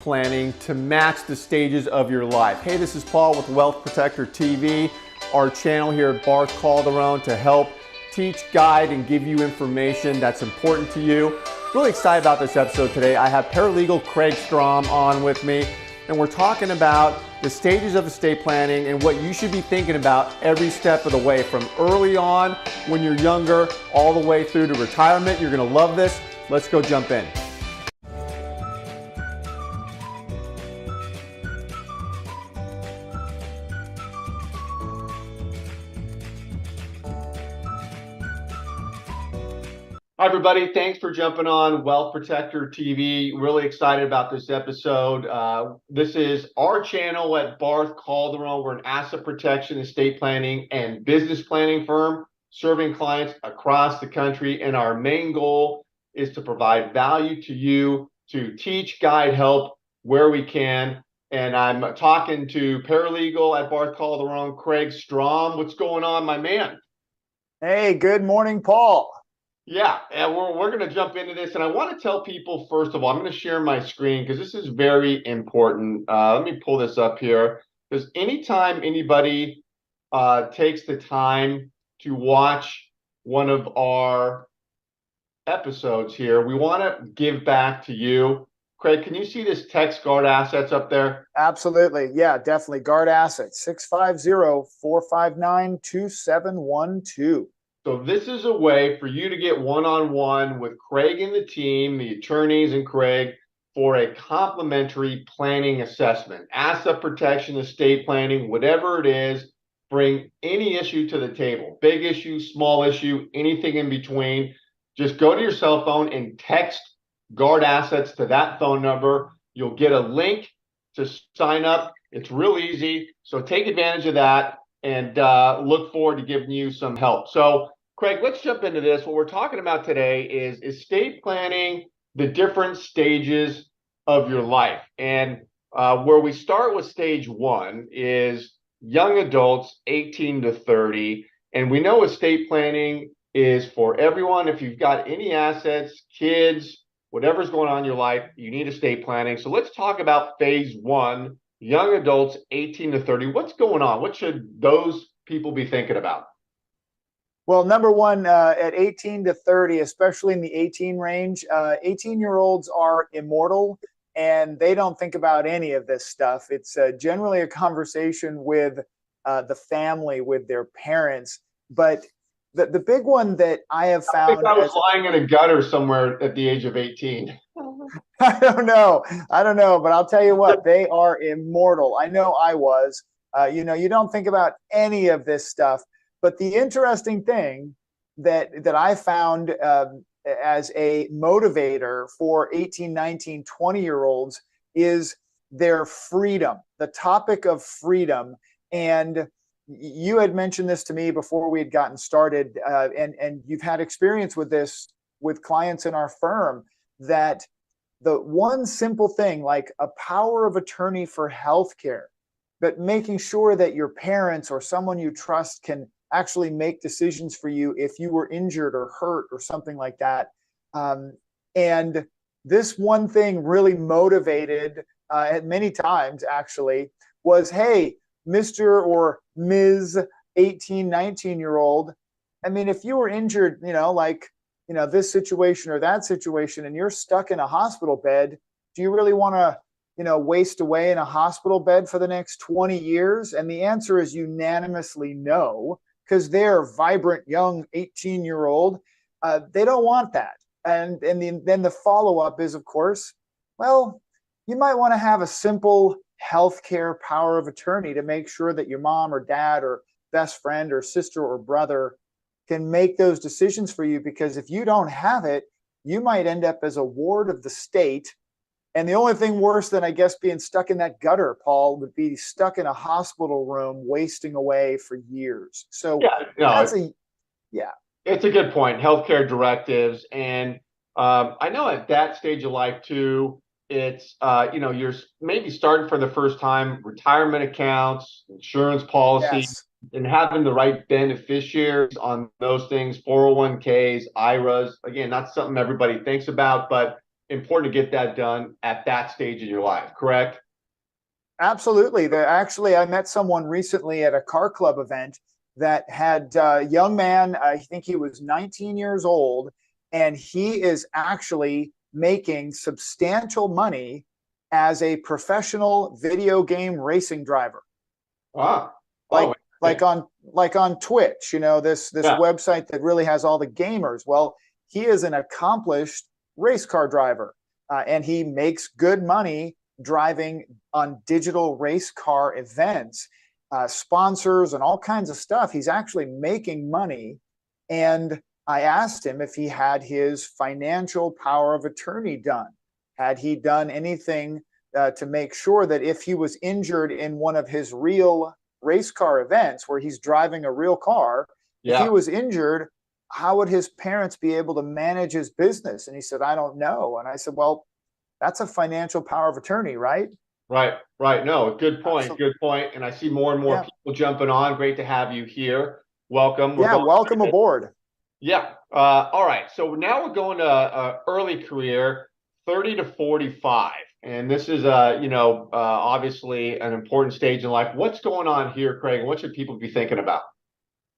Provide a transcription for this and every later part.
planning to match the stages of your life. Hey, this is Paul with Wealth Protector TV, our channel here at Barth Calderon to help teach, guide, and give you information that's important to you. Really excited about this episode today. I have paralegal Craig Strom on with me, and we're talking about the stages of estate planning and what you should be thinking about every step of the way, from early on when you're younger all the way through to retirement. You're going to love this. Let's go jump in. Hi, everybody. Thanks for jumping on Wealth Protector TV. Really excited about this episode. This is our channel at Barth Calderon. We're an asset protection, estate planning, and business planning firm serving clients across the country. And our main goal is to provide value to you, to teach, guide, help where we can. And I'm talking to paralegal at Barth Calderon, Craig Strom. What's going on, my man? Hey, good morning, Paul. Yeah, and we're going to jump into this, and I want to tell people, first of all, I'm going to share my screen because this is very important. Let me pull this up here, because anytime anybody takes the time to watch one of our episodes here, we want to give back to you. Craig, can you see this text guard assets up there? Absolutely. Yeah, definitely. Guard assets, 650-459-2712. So this is a way for you to get one-on-one with Craig and the team, the attorneys and Craig, for a complimentary planning assessment, asset protection, estate planning, whatever it is. Bring any issue to the table, big issue, small issue, anything in between. Just go to your cell phone and text Guard Assets to that phone number. You'll get a link to sign up. It's real easy. So take advantage of that and look forward to giving you some help. So Craig, let's jump into this. What we're talking about today is estate planning, the different stages of your life. And where we start with stage one is young adults, 18 to 30. And we know estate planning is for everyone. If you've got any assets, kids, whatever's going on in your life, you need estate planning. So let's talk about phase one, young adults, 18 to 30. What's going on? What should those people be thinking about? Well, number one, at 18 to 30, especially in the 18 range, 18-year-olds are immortal and they don't think about any of this stuff. It's generally a conversation with the family, with their parents. But the big one that I have found— I think I was lying in a gutter somewhere at the age of 18. I don't know, but I'll tell you what, they are immortal. I know I was. You don't think about any of this stuff. But the interesting thing that I found as a motivator for 18, 19, 20-year-olds is their freedom, the topic of freedom. And you had mentioned this to me before we had gotten started, and you've had experience with this with clients in our firm, that the one simple thing, like a power of attorney for healthcare, but making sure that your parents or someone you trust can actually make decisions for you if you were injured or hurt or something like that. And this one thing really motivated, many times actually, was, hey, Mr. or Ms. 18, 19-year-old, I mean, if you were injured, this situation or that situation, and you're stuck in a hospital bed, do you really want to waste away in a hospital bed for the next 20 years? And the answer is unanimously no, because they're vibrant, young 18-year-old. They don't want that. And then the follow-up is, of course, well, you might want to have a simple healthcare power of attorney to make sure that your mom or dad or best friend or sister or brother can make those decisions for you. Because if you don't have it, you might end up as a ward of the state. And the only thing worse than, I guess, being stuck in that gutter, Paul, would be stuck in a hospital room, wasting away for years. So it's a good point. Healthcare directives. And I know at that stage of life too, it's, you're maybe starting for the first time, retirement accounts, insurance policies, yes, and having the right beneficiaries on those things, 401ks, IRAs. Again, not something everybody thinks about, but important to get that done at that stage in your life, correct? Absolutely. Actually, I met someone recently at a car club event that had a young man, I think he was 19 years old, and he is actually making substantial money as a professional video game racing driver. Wow. Oh, Like on Twitch, this yeah. website that really has all the gamers. Well, he is an accomplished race car driver, and he makes good money driving on digital race car events, sponsors, and all kinds of stuff. He's actually making money. And I asked him if he had his financial power of attorney done. Had he done anything to make sure that if he was injured in one of his real race car events where he's driving a real car, if he Yeah. was injured, how would his parents be able to manage his business? And he said, I don't know. And I said, well, that's a financial power of attorney, right? Right. Right. No, good point. So, Good point. And I see more and more yeah. people jumping on. Great to have you here. Welcome. We're Yeah. going. Welcome aboard. Yeah. All right. So now we're going to early career, 30 to 45. And this is, obviously an important stage in life. What's going on here, Craig? What should people be thinking about?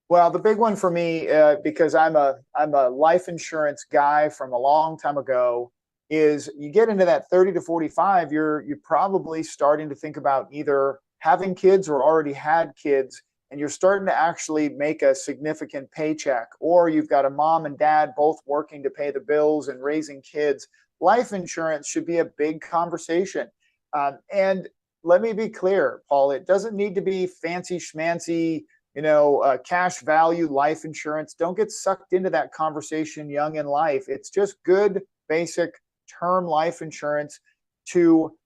Well, the big one for me, because I'm a life insurance guy from a long time ago, is you get into that 30 to 45, you're probably starting to think about either having kids or already had kids, and you're starting to actually make a significant paycheck, or you've got a mom and dad both working to pay the bills and raising kids. Life insurance should be a big conversation. And let me be clear, Paul, it doesn't need to be fancy schmancy, cash value life insurance. Don't get sucked into that conversation young in life. It's just good basic term life insurance to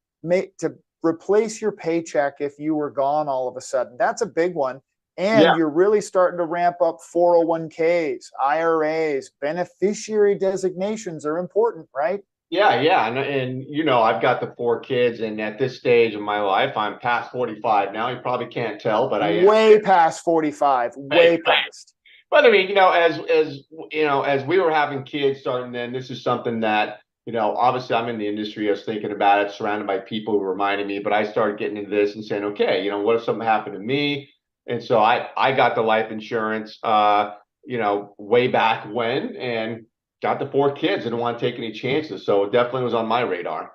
replace your paycheck if you were gone all of a sudden. That's a big one. Yeah. And you're really starting to ramp up 401ks, IRAs, beneficiary designations are important, right? Yeah, yeah, and I've got the four kids, and at this stage of my life, I'm past 45 now. You probably can't tell, but I am. Way past 45, Right. way past. But I mean, as we were having kids starting, then this is something that obviously I'm in the industry. I was thinking about it, surrounded by people who reminded me. But I started getting into this and saying, okay, what if something happened to me? And so I got the life insurance, way back when, and got the four kids. Didn't want to take any chances, so it definitely was on my radar.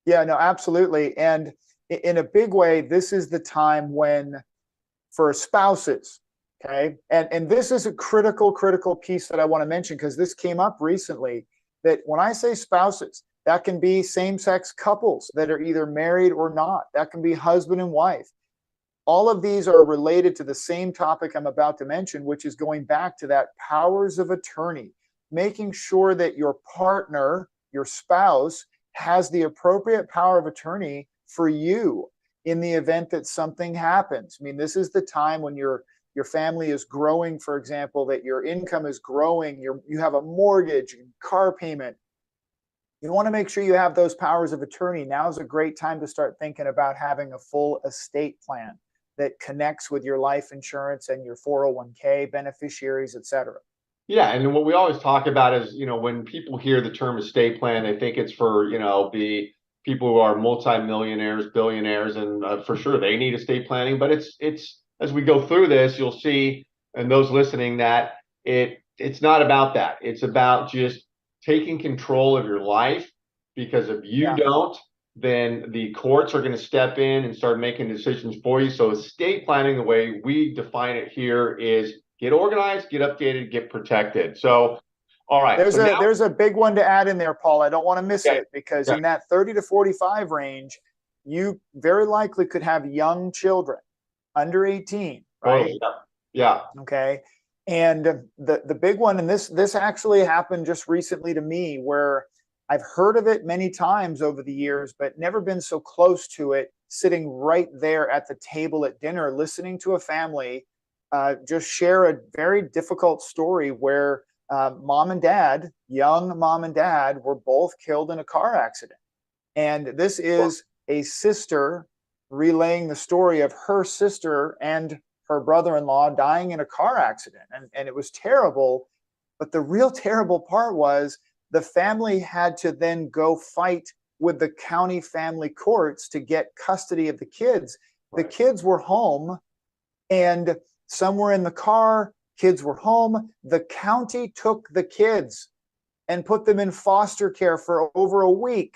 Yeah, no, absolutely. And in a big way, this is the time when, for spouses, okay, and this is a critical piece that I want to mention because this came up recently, that when I say spouses, that can be same-sex couples that are either married or not. That can be husband and wife. All of these are related to the same topic I'm about to mention, which is going back to that powers of attorney, making sure that your partner, your spouse, has the appropriate power of attorney for you in the event that something happens. I mean, this is the time when your family is growing, for example, that your income is growing, you have a mortgage and car payment. You want to make sure you have those powers of attorney. Now is a great time to start thinking about having a full estate plan that connects with your life insurance and your 401k beneficiaries, et cetera. Yeah, and what we always talk about is, when people hear the term estate plan, they think it's for, the people who are multimillionaires, billionaires, and for sure they need estate planning. But it's as we go through this, you'll see, and those listening, that it's not about that. It's about just taking control of your life, because if you Yeah. don't, then the courts are going to step in and start making decisions for you. So estate planning, the way we define it here, is get organized, get updated, get protected. So, all right. There's a big one to add in there, Paul. I don't want to miss Okay. it, because Yeah. in that 30 to 45 range, you very likely could have young children under 18, right? Oh, yeah. Okay. And the big one, and this actually happened just recently to me, where I've heard of it many times over the years, but never been so close to it, sitting right there at the table at dinner, listening to a family just share a very difficult story where mom and dad, young mom and dad, were both killed in a car accident. And this is a sister relaying the story of her sister and her brother-in-law dying in a car accident. And it was terrible. But the real terrible part was the family had to then go fight with the county family courts to get custody of the kids. The kids were home and some were in the car, kids were home. The county took the kids and put them in foster care for over a week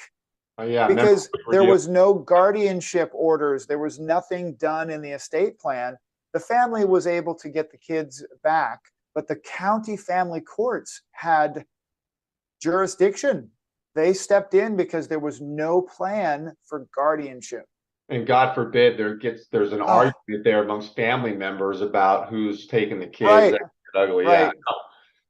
Yeah, because there was no guardianship orders. There was nothing done in the estate plan. The family was able to get the kids back, but the county family courts had jurisdiction. They stepped in because there was no plan for guardianship. And God forbid there's an argument there amongst family members about who's taking the kids. Right. That's ugly. Right. Yeah. No.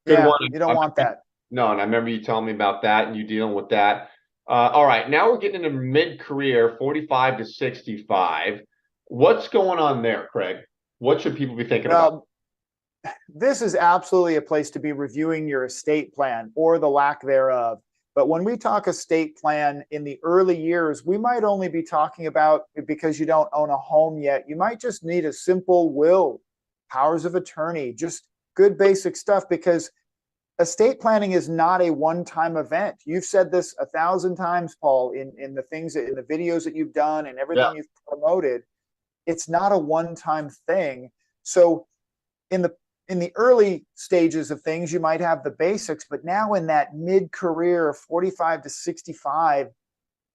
Good Yeah, one. you don't want that. No, and I remember you telling me about that and you dealing with that. All right, now we're getting into mid-career, 45 to 65. What's going on there, Craig? What should people be thinking about? This is absolutely a place to be reviewing your estate plan or the lack thereof. But when we talk estate plan in the early years, we might only be talking about, because you don't own a home yet, you might just need a simple will, powers of attorney, just good basic stuff, because estate planning is not a one-time event. You've said this 1,000 times, Paul, in the things in the videos that you've done and everything you've promoted. It's not a one-time thing. So in the early stages of things, you might have the basics, but now in that mid-career, 45 to 65,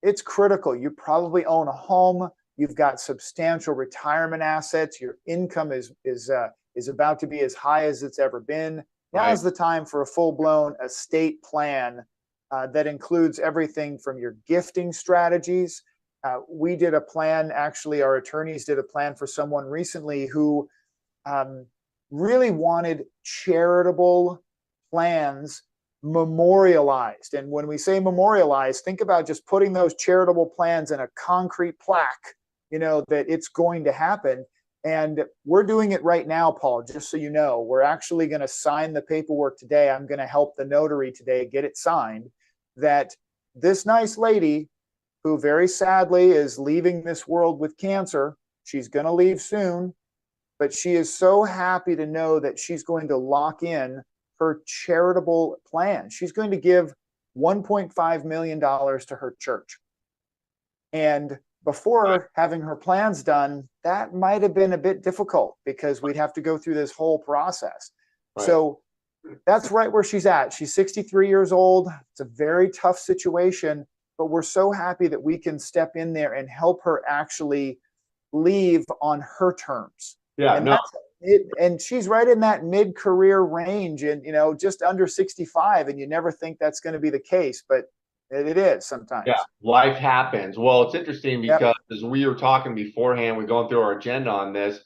it's critical. You probably own a home. You've got substantial retirement assets. Your income is about to be as high as it's ever been. Now is the time for a full-blown estate plan that includes everything from your gifting strategies. We did a plan, actually, our attorneys did a plan for someone recently who really wanted charitable plans memorialized. And when we say memorialized, think about just putting those charitable plans in a concrete plaque, that it's going to happen. And we're doing it right now, Paul, just so you know. We're actually going to sign the paperwork today. I'm going to help the notary today get it signed, that this nice lady, who very sadly is leaving this world with cancer, she's going to leave soon, but she is so happy to know that she's going to lock in her charitable plan. She's going to give $1.5 million to her church. And before having her plans done, that might have been a bit difficult because we'd have to go through this whole process. Right. So that's right where she's at. She's 63 years old. It's a very tough situation, but we're so happy that we can step in there and help her actually leave on her terms. Yeah, and and she's right in that mid-career range, and just under 65, and you never think that's going to be the case, but it is sometimes. Yeah, life happens. Well, it's interesting because as we were talking beforehand, we're going through our agenda on this.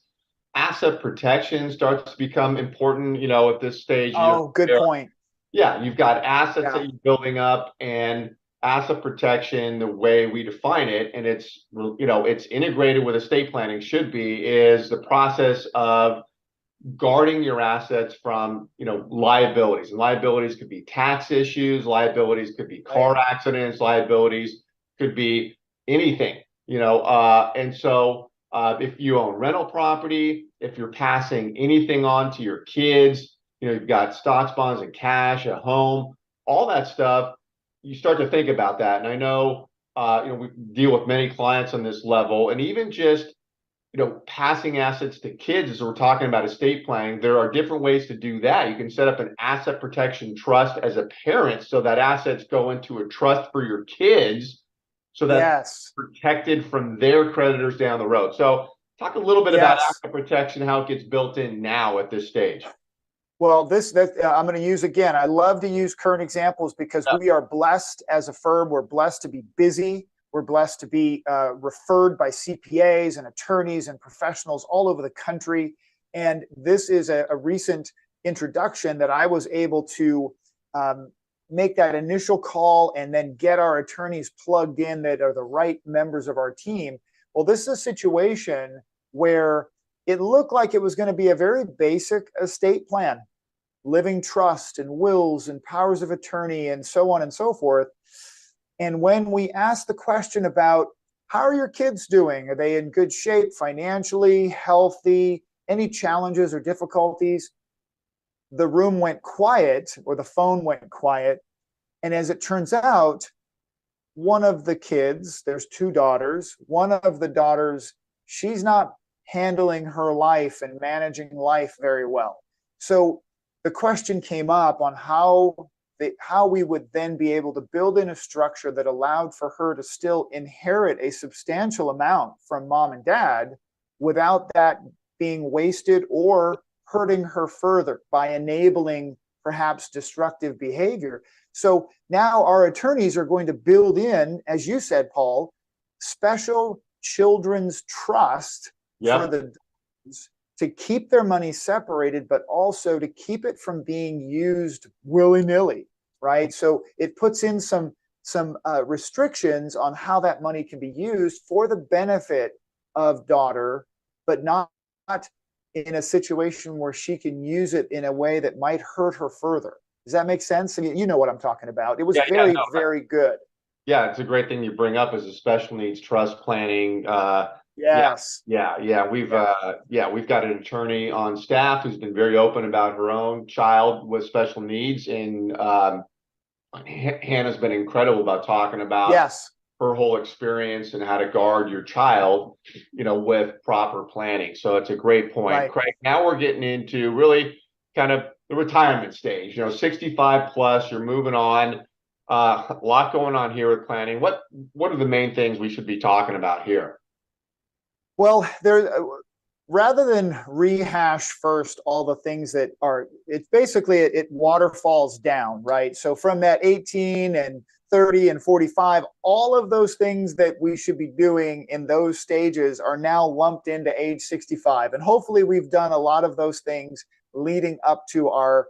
Asset protection starts to become important, at this stage. Oh, good point. Yeah, you've got assets that you're building up, and asset protection, the way we define it, and it's integrated with estate planning should be, is the process of guarding your assets from liabilities. And liabilities could be tax issues, liabilities could be car accidents, liabilities could be anything, and so if you own rental property, if you're passing anything on to your kids, you've got stocks, bonds, and cash, a home, all that stuff, you start to think about that. And I know we deal with many clients on this level, and even just passing assets to kids, as we're talking about estate planning, there are different ways to do that. You can set up an asset protection trust as a parent, so that assets go into a trust for your kids, so that protected from their creditors down the road. So talk a little bit about asset protection, how it gets built in now at this stage. Well, I'm going to use again. I love to use current examples because we are blessed as a firm. We're blessed to be busy. We're blessed to be referred by CPAs and attorneys and professionals all over the country. And this is a recent introduction that I was able to make that initial call and then get our attorneys plugged in that are the right members of our team. Well, this is a situation where it looked like it was going to be a very basic estate plan, living trust and wills and powers of attorney and so on and so forth. And when we asked the question about how are your kids doing? Are they in good shape financially, healthy, any challenges or difficulties? The room went quiet, or the phone went quiet. And as it turns out, one of the kids, there's two daughters, one of the daughters, she's not handling her life and managing life very well. So the question came up on how we would then be able to build in a structure that allowed for her to still inherit a substantial amount from mom and dad without that being wasted or hurting her further by enabling perhaps destructive behavior. So now our attorneys are going to build in, as you said, Paul, special children's trust for the to keep their money separated, but also to keep it from being used willy-nilly, right? So it puts in some restrictions on how that money can be used for the benefit of daughter, but not in a situation where she can use it in a way that might hurt her further. Does that make sense? I mean, you know what I'm talking about. It was very good. Yeah, it's a great thing you bring up is the special needs trust planning. Yes. Yeah. We've got an attorney on staff who's been very open about her own child with special needs, and Hannah's been incredible about talking about her whole experience and how to guard your child, with proper planning. So it's a great point, right. Craig. Now we're getting into really kind of the retirement stage. 65 plus, you're moving on. A lot going on here with planning. What are the main things we should be talking about here? Well, rather than rehash first all the things that are, it's basically it waterfalls down, right? So from that 18 and 30 and 45, all of those things that we should be doing in those stages are now lumped into age 65. And hopefully we've done a lot of those things leading up to our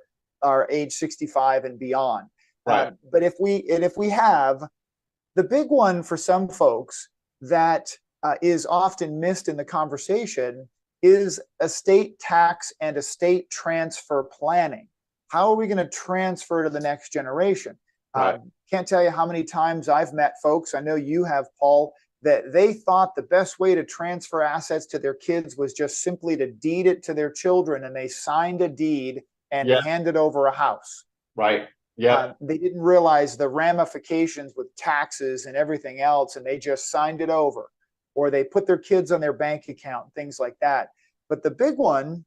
age 65 and beyond. Right. But if we have, the big one for some folks that is often missed in the conversation is estate tax and estate transfer planning. How are we going to transfer to the next generation? Right. Can't tell you how many times I've met folks, I know you have, Paul, that they thought the best way to transfer assets to their kids was just simply to deed it to their children, and they signed a deed and handed over a house. Right. Yeah. They didn't realize the ramifications with taxes and everything else, and they just signed it over. Or they put their kids on their bank account, things like that. But the big one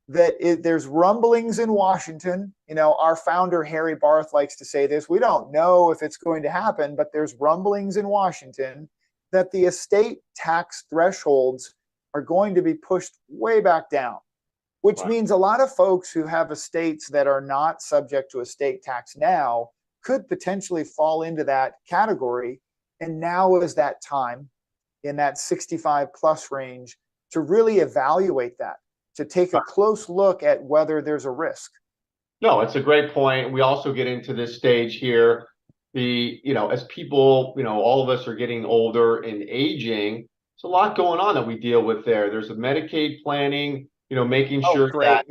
there's rumblings in Washington. Our founder, Harry Barth, likes to say this. We don't know if it's going to happen, but there's rumblings in Washington that the estate tax thresholds are going to be pushed way back down, which means a lot of folks who have estates that are not subject to estate tax now could potentially fall into that category. And now is that time in that 65 plus range to really evaluate that, to take a close look at whether there's a risk. No, it's a great point. We also get into this stage here, as people, all of us are getting older and aging, there's a lot going on that we deal with there. There's a Medicaid planning, making sure that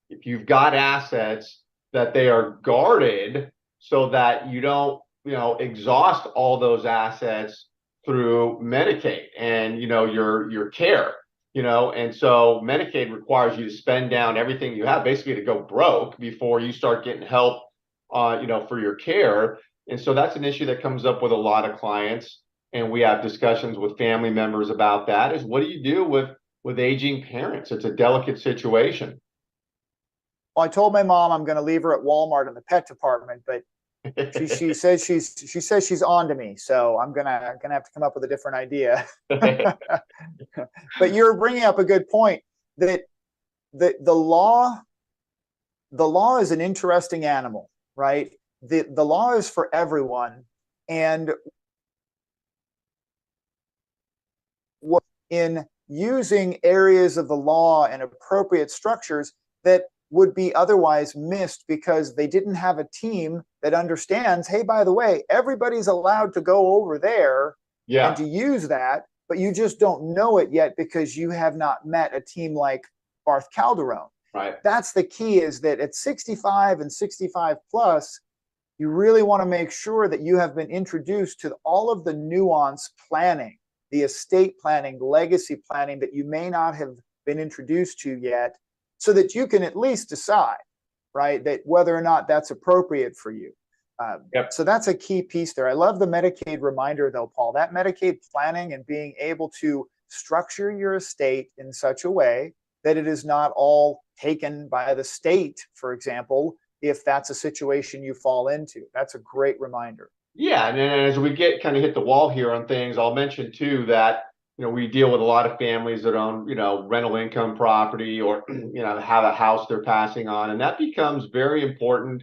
if you've got assets, that they are guarded so that you don't, exhaust all those assets through Medicaid and, your care. And so Medicaid requires you to spend down everything you have, basically to go broke before you start getting help, for your care. And so that's an issue that comes up with a lot of clients. And we have discussions with family members about that, is what do you do with aging parents? It's a delicate situation. Well, I told my mom I'm going to leave her at Walmart in the pet department, but she says she's on to me, so I'm gonna have to come up with a different idea. But you're bringing up a good point that the law is an interesting animal, right? The law is for everyone, and in using areas of the law and appropriate structures that would be otherwise missed because they didn't have a team that understands, hey, by the way, everybody's allowed to go over there and to use that, but you just don't know it yet because you have not met a team like Barth Calderon. Right. That's the key, is that at 65 and 65 plus, you really want to make sure that you have been introduced to all of the nuanced planning, the estate planning, legacy planning that you may not have been introduced to yet, so that you can at least decide, right, that whether or not that's appropriate for you. Yep. So that's a key piece there. I love the Medicaid reminder, though, Paul. That Medicaid planning and being able to structure your estate in such a way that it is not all taken by the state, for example, if that's a situation you fall into. That's a great reminder. Yeah, and then as we get kind of hit the wall here on things, I'll mention too that we deal with a lot of families that own rental income property or have a house they're passing on, and that becomes very important.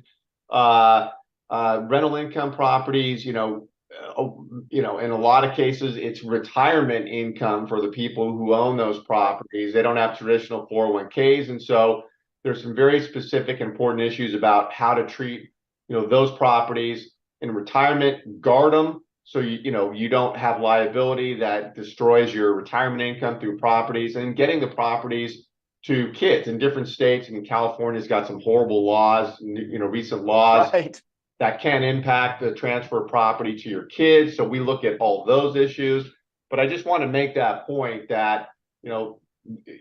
Rental income properties, in a lot of cases, it's retirement income for the people who own those properties. They don't have traditional 401ks, and so there's some very specific, important issues about how to treat those properties in retirement. Guard them so you don't have liability that destroys your retirement income through properties, and getting the properties to kids in different states. I mean, California's got some horrible laws, recent laws Right. that can impact the transfer of property to your kids. So we look at all those issues. But I just want to make that point that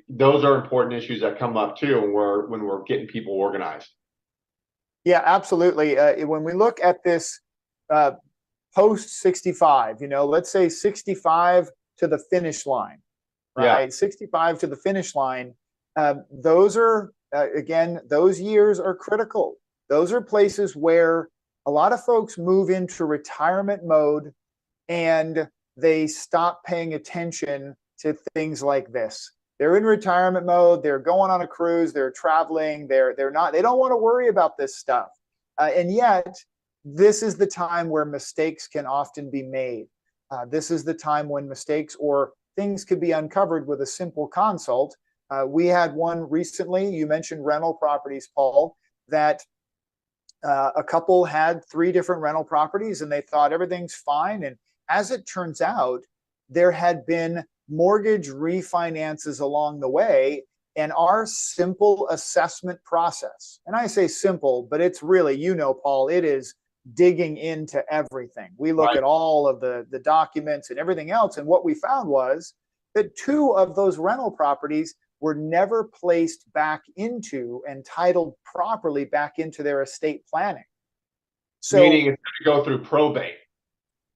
those are important issues that come up too when we're getting people organized. Yeah, absolutely. When we look at this post 65, let's say 65 to the finish line, right? Yeah. 65 to the finish line. Those are, again, those years are critical. Those are places where a lot of folks move into retirement mode and they stop paying attention to things like this. They're in retirement mode. They're going on a cruise. They're traveling. They don't want to worry about this stuff. And yet, this is the time where mistakes can often be made. This is the time when mistakes or things could be uncovered with a simple consult. We had one recently. You mentioned rental properties, Paul, that a couple had 3 different rental properties and they thought everything's fine. And as it turns out, there had been mortgage refinances along the way, and our simple assessment process, and I say simple, but it's really, Paul, it is digging into everything. We look at all of the documents and everything else. And what we found was that 2 of those rental properties were never placed back into and titled properly back into their estate planning. So, meaning it's going to go through probate.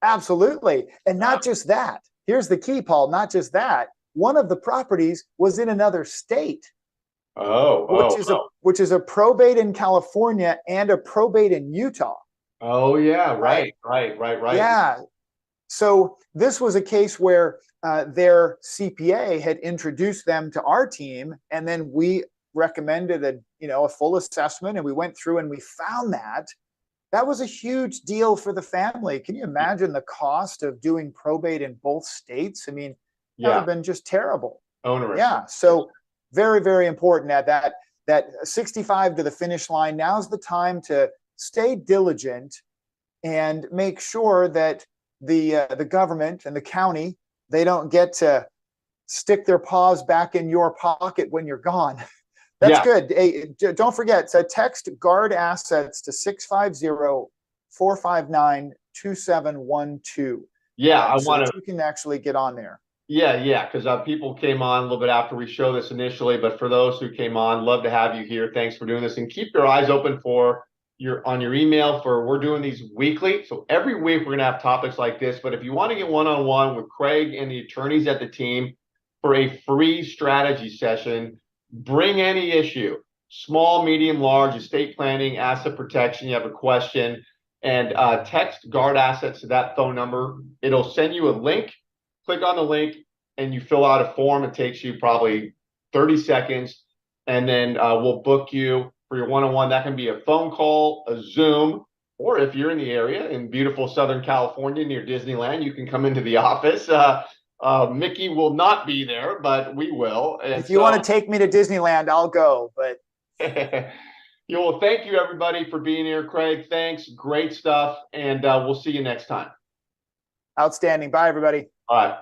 Absolutely. And not just that. Here's the key, Paul. Not just that. One of the properties was in another state. Which is a probate in California and a probate in Utah. Oh, yeah. Right. Yeah. So this was a case where their CPA had introduced them to our team, and then we recommended a full assessment, and we went through and we found that was a huge deal for the family. Can you imagine the cost of doing probate in both states? I mean, that would have been just terrible. Onerous. Yeah. So very, very important at that 65 to the finish line. Now's the time to stay diligent and make sure that the government and the county, they don't get to stick their paws back in your pocket when you're gone. That's good. Hey, don't forget to text Guard Assets to 650-459-2712. Yeah, I want to. You can actually get on there. Yeah, because people came on a little bit after we showed this initially, but for those who came on, love to have you here. Thanks for doing this, and keep your eyes open for your email we're doing these weekly. So every week we're going to have topics like this, but if you want to get one-on-one with Craig and the attorneys at the team for a free strategy session, bring any issue, small, medium, large, estate planning, asset protection, you have a question, and text Guard Assets to that phone number. It'll send you a link. Click on the link and you fill out a form. It takes you probably 30 seconds, and then we'll book you for your one-on-one. That can be a phone call, a Zoom, or if you're in the area in beautiful Southern California near Disneyland, you can come into the office. Mickey will not be there, but we will. And if you want to take me to Disneyland, I'll go. But well, thank you everybody for being here, Craig. Thanks, great stuff, and we'll see you next time. Outstanding. Bye, everybody. All right.